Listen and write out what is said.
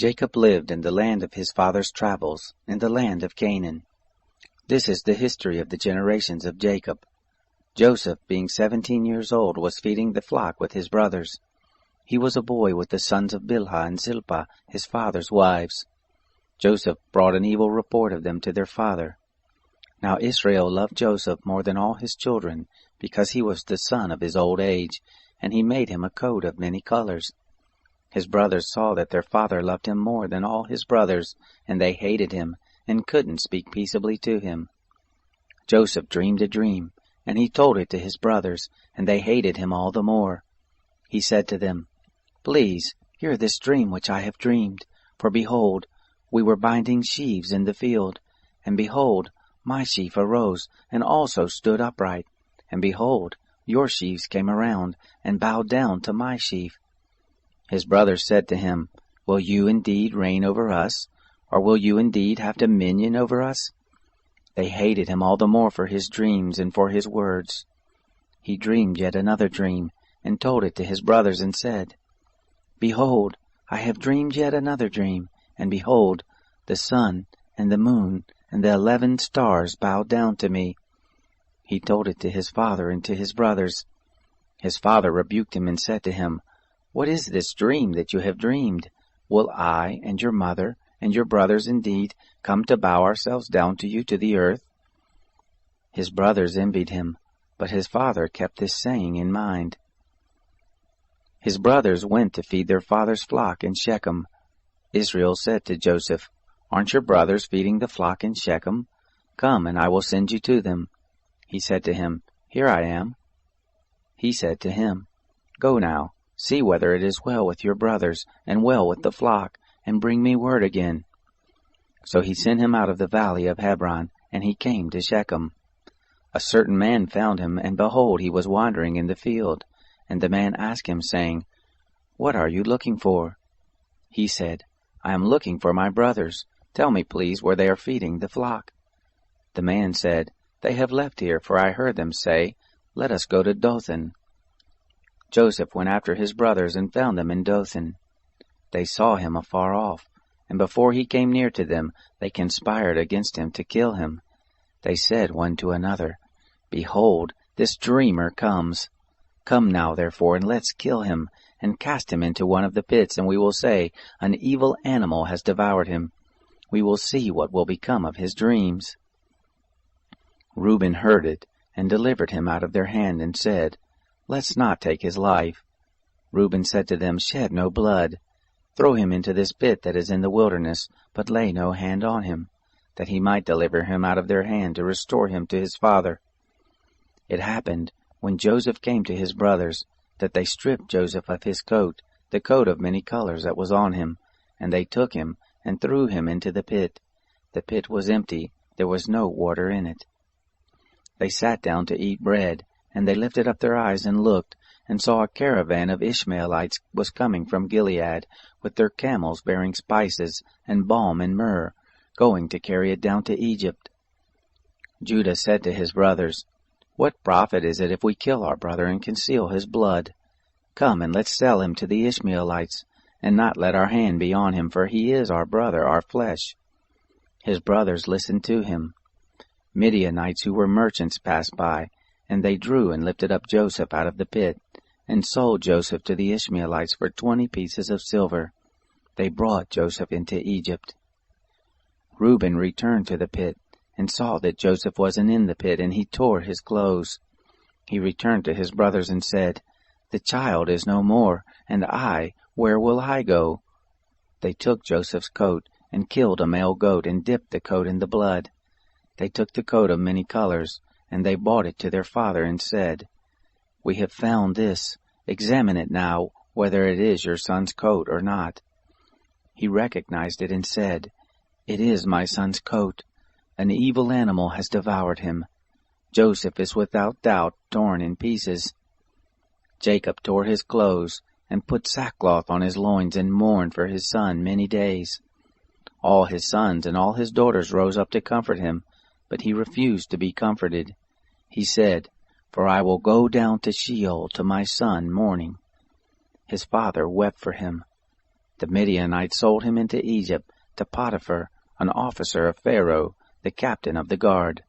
Jacob lived in the land of his father's travels, in the land of Canaan. This is the history of the generations of Jacob. Joseph, being 17 years old, was feeding the flock with his brothers. He was a boy with the sons of Bilhah and Zilpah, his father's wives. Joseph brought an evil report of them to their father. Now Israel loved Joseph more than all his children, because he was the son of his old age, and he made him a coat of many colors. His brothers saw that their father loved him more than all his brothers, and they hated him, and couldn't speak peaceably to him. Joseph dreamed a dream, and he told it to his brothers, and they hated him all the more. He said to them, "Please, hear this dream which I have dreamed. For behold, we were binding sheaves in the field, and behold, my sheaf arose, and also stood upright. And behold, your sheaves came around, and bowed down to my sheaf." His brothers said to him, "Will you indeed reign over us? Or will you indeed have dominion over us?" They hated him all the more for his dreams and for his words. He dreamed yet another dream, and told it to his brothers, and said, "Behold, I have dreamed yet another dream, and behold, the sun and the moon and the 11 stars bowed down to me." He told it to his father and to his brothers. His father rebuked him and said to him, "What is this dream that you have dreamed? Will I and your mother and your brothers indeed come to bow ourselves down to you to the earth?" His brothers envied him, but his father kept this saying in mind. His brothers went to feed their father's flock in Shechem. Israel said to Joseph, "Aren't your brothers feeding the flock in Shechem? Come, and I will send you to them." He said to him, "Here I am." He said to him, "Go now, see whether it is well with your brothers, and well with the flock, and bring me word again." So he sent him out of the valley of Hebron, and he came to Shechem. A certain man found him, and behold, he was wandering in the field. And the man asked him, saying, "What are you looking for?" He said, "I am looking for my brothers. Tell me, please, where they are feeding the flock." The man said, "They have left here, for I heard them say, 'Let us go to Dothan.'" Joseph went after his brothers and found them in Dothan. They saw him afar off, and before he came near to them, they conspired against him to kill him. They said one to another, "Behold, this dreamer comes. Come now, therefore, and let's kill him, and cast him into one of the pits, and we will say, 'An evil animal has devoured him.' We will see what will become of his dreams." Reuben heard it, and delivered him out of their hand, and said, "Let's not take his life." Reuben said to them, "Shed no blood. Throw him into this pit that is in the wilderness, but lay no hand on him, that he might deliver him out of their hand to restore him to his father." It happened, when Joseph came to his brothers, that they stripped Joseph of his coat, the coat of many colors that was on him, and they took him and threw him into the pit. The pit was empty, there was no water in it. They sat down to eat bread, and they lifted up their eyes and looked, and saw a caravan of Ishmaelites was coming from Gilead, with their camels bearing spices, and balm and myrrh, going to carry it down to Egypt. Judah said to his brothers, "What profit is it if we kill our brother and conceal his blood? Come, and let's sell him to the Ishmaelites, and not let our hand be on him, for he is our brother, our flesh." His brothers listened to him. Midianites who were merchants passed by, and they drew and lifted up Joseph out of the pit, and sold Joseph to the Ishmaelites for 20 pieces of silver. They brought Joseph into Egypt. Reuben returned to the pit, and saw that Joseph wasn't in the pit, and he tore his clothes. He returned to his brothers and said, "The child is no more, and where will I go?" They took Joseph's coat, and killed a male goat, and dipped the coat in the blood. They took the coat of many colors, and they brought it to their father, and said, "We have found this. Examine it now, whether it is your son's coat or not." He recognized it, and said, "It is my son's coat. An evil animal has devoured him. Joseph is without doubt torn in pieces." Jacob tore his clothes, and put sackcloth on his loins, and mourned for his son many days. All his sons and all his daughters rose up to comfort him, but he refused to be comforted. He said, "For I will go down to Sheol to my son mourning." His father wept for him. The Midianites sold him into Egypt to Potiphar, an officer of Pharaoh, the captain of the guard.